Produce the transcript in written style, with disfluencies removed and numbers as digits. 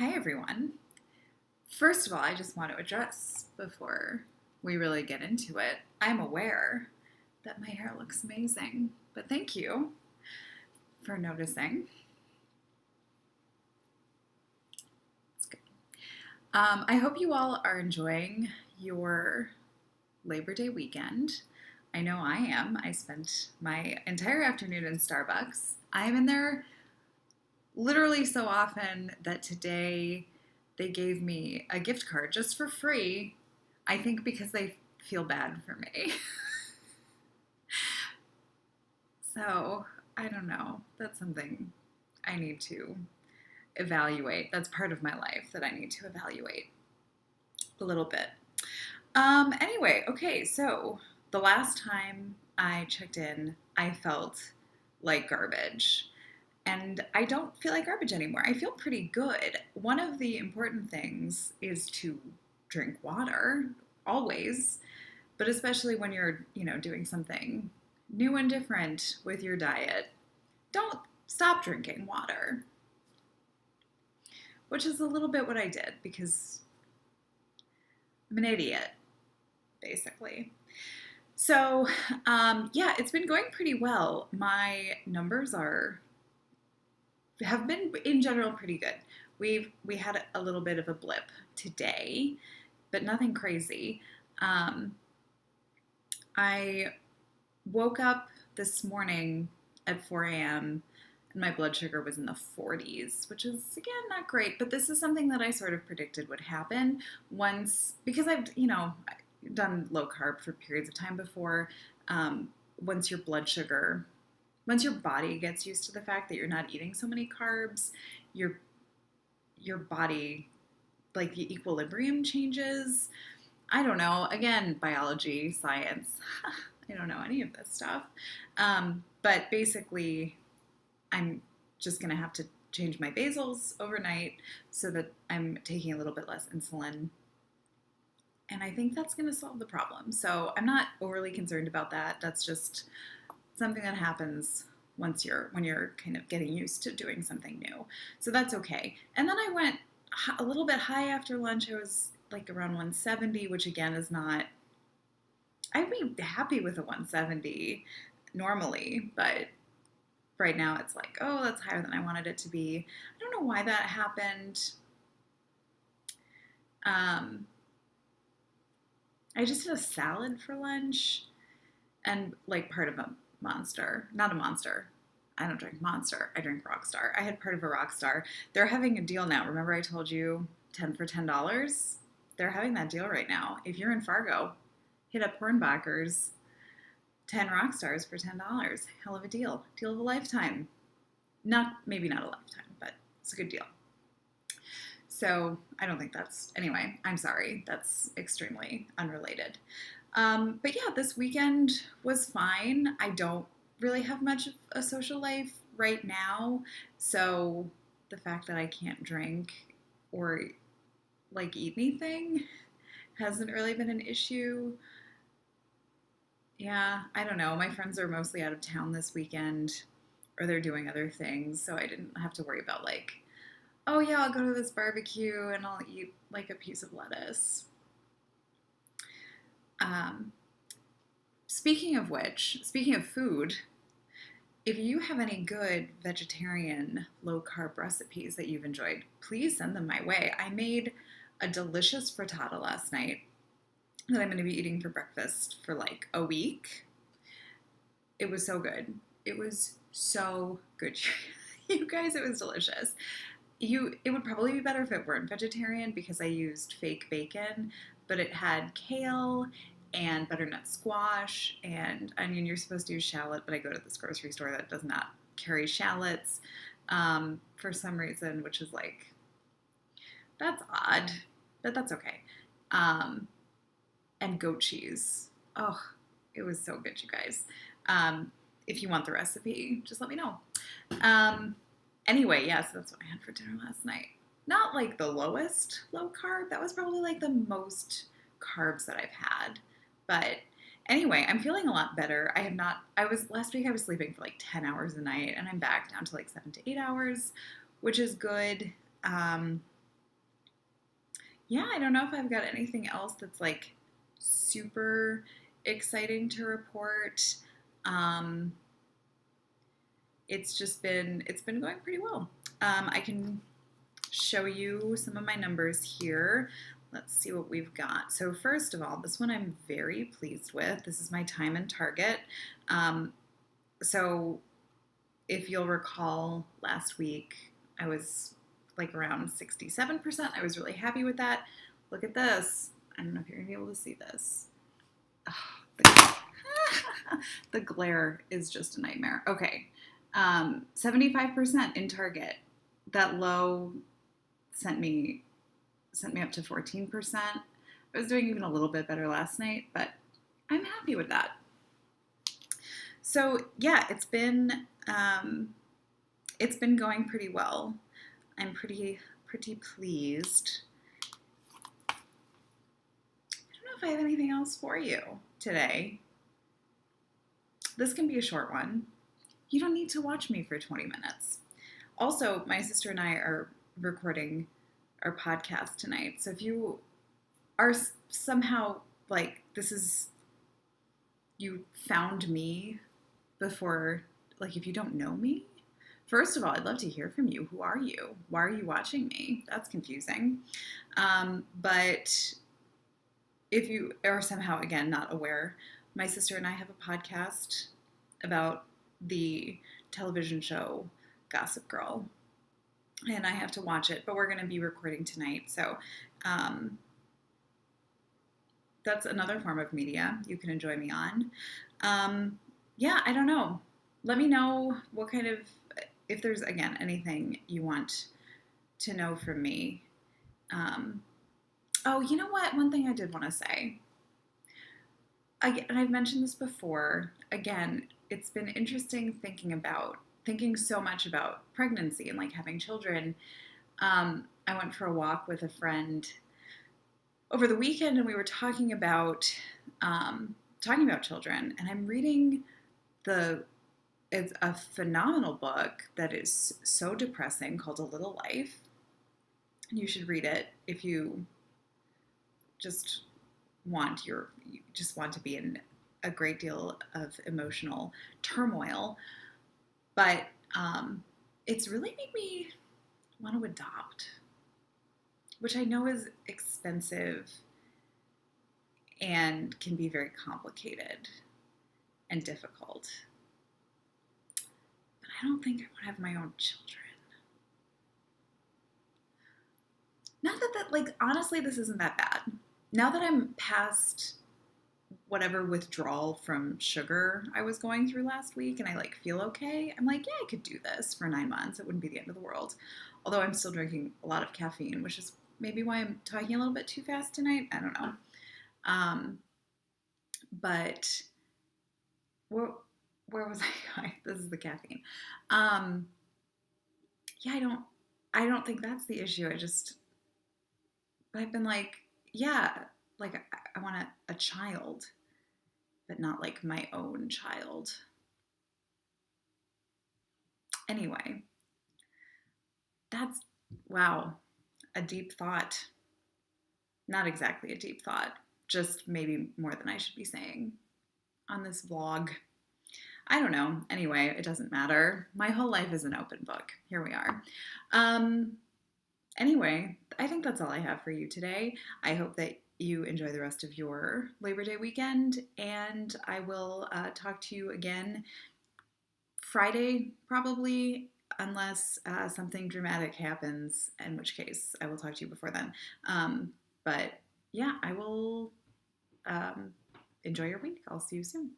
Hi, everyone. First of all, I just want to address before we really get into it. I'm aware that my hair looks amazing, but thank you for noticing. It's good. I hope you all are enjoying your Labor Day weekend. I know I am. I spent my entire afternoon in Starbucks. I'm in there literally so often that today they gave me a gift card just for free. I think because they feel bad for me. So I don't know. That's something I need to evaluate. That's part of my life that I need to evaluate a little bit. Anyway, okay, so the last time I checked in, I felt like garbage. And I don't feel like garbage anymore. I feel pretty good. One of the important things is to drink water always, but especially when you're, doing something new and different with your diet. Don't stop drinking water, which is a little bit what I did because I'm an idiot, basically. So, yeah, it's been going pretty well. My numbers have been in general pretty good. We had a little bit of a blip today, but nothing crazy. I woke up this morning at 4 a.m. and my blood sugar was in the 40s, which is again not great, but this is something that I sort of predicted would happen once because I've done low carb for periods of time before. Once your blood sugar once your body gets used to the fact that you're not eating so many carbs, your body, like, the equilibrium changes. I don't know. Again, biology, science. I don't know any of this stuff. But basically, I'm just going to have to change my basals overnight so that I'm taking a little bit less insulin. And I think that's going to solve the problem. So I'm not overly concerned about that. That's just something that happens when you're kind of getting used to doing something new. So that's okay. And then I went a little bit high after lunch. I was like around 170, which again is not. I'd be happy with a 170 normally, but right now it's like, oh, that's higher than I wanted it to be. I don't know why that happened. I just had a salad for lunch and like part of a Monster. Not a Monster. I don't drink Monster. I drink Rockstar. I had part of a Rockstar. They're having a deal now. Remember I told you 10 for $10? They're having that deal right now. If you're in Fargo, hit up Hornbacher's 10 Rockstars for $10. Hell of a deal. Deal of a lifetime. Maybe not a lifetime, but it's a good deal. So I don't think anyway, I'm sorry. That's extremely unrelated. But yeah, this weekend was fine. I don't really have much of a social life right now. So the fact that I can't drink or like eat anything hasn't really been an issue. Yeah, I don't know. My friends are mostly out of town this weekend or they're doing other things. So I didn't have to worry about like, oh yeah, I'll go to this barbecue and I'll eat like a piece of lettuce. Um, Speaking of which, speaking of food, if you have any good vegetarian low carb recipes that you've enjoyed, please send them my way. I made a delicious frittata last night that I'm going to be eating for breakfast for like a week. It was so good. It was so good. You guys, it was delicious. It would probably be better if it weren't vegetarian because I used fake bacon, but it had kale and butternut squash and onion. You're supposed to use shallot, but I go to this grocery store that does not carry shallots for some reason, which is like, that's odd, but that's okay. And goat cheese. Oh, it was so good, you guys. If you want the recipe, just let me know. Anyway, yes, that's what I had for dinner last night. Not like the lowest low carb. That was probably like the most carbs that I've had. But anyway, I'm feeling a lot better. Last week I was sleeping for like 10 hours a night and I'm back down to like 7 to 8 hours, which is good. yeah, I don't know if I've got anything else that's like super exciting to report. Um, it's been going pretty well. I can show you some of my numbers here. Let's see what we've got. So first of all, this one I'm very pleased with. This is my time and target. Um, so if you'll recall, last week I was like around 67%. I was really happy with that. Look at this. I don't know if you're gonna be able to see this. Oh, the glare is just a nightmare. Okay, 75% in target. That low sent me up to 14%. I was doing even a little bit better last night, but I'm happy with that. So yeah, it's been going pretty well. I'm pretty pleased. I don't know if I have anything else for you today. This can be a short one. You don't need to watch me for 20 minutes. Also, my sister and I are recording our podcast tonight. So if you are somehow like, this is, you found me before, like if you don't know me, first of all, I'd love to hear from you. Who are you? Why are you watching me? That's confusing. But if you are somehow, again, not aware, my sister and I have a podcast about the television show Gossip Girl. And I have to watch it, but we're going to be recording tonight. So that's another form of media you can enjoy me on. Yeah, I don't know. Let me know what kind of, if there's, again, anything you want to know from me. Oh, you know what? One thing I did want to say. And I've mentioned this before. Again, it's been interesting thinking so much about pregnancy and like having children. I went for a walk with a friend over the weekend, and we were talking about children. And I'm reading it's a phenomenal book that is so depressing called A Little Life. You should read it if you just want to be in a great deal of emotional turmoil. But it's really made me want to adopt, which I know is expensive and can be very complicated and difficult. But I don't think I want to have my own children. Not that like, honestly, this isn't that bad. Now that I'm past whatever withdrawal from sugar I was going through last week and I like feel okay, I'm like, yeah, I could do this for 9 months. It wouldn't be the end of the world. Although I'm still drinking a lot of caffeine, which is maybe why I'm talking a little bit too fast tonight. I don't know. But where was I going? This is the caffeine. Yeah, I don't think that's the issue. But I've been like, yeah, like I want a child, but not like my own child. Anyway, that's, wow, a deep thought. Not exactly a deep thought, just maybe more than I should be saying on this vlog. I don't know. Anyway, it doesn't matter. My whole life is an open book. Here we are. Anyway, I think that's all I have for you today. I hope that you enjoy the rest of your Labor Day weekend, and I will talk to you again Friday, probably, unless something dramatic happens, in which case I will talk to you before then. But yeah, I will enjoy your week. I'll see you soon.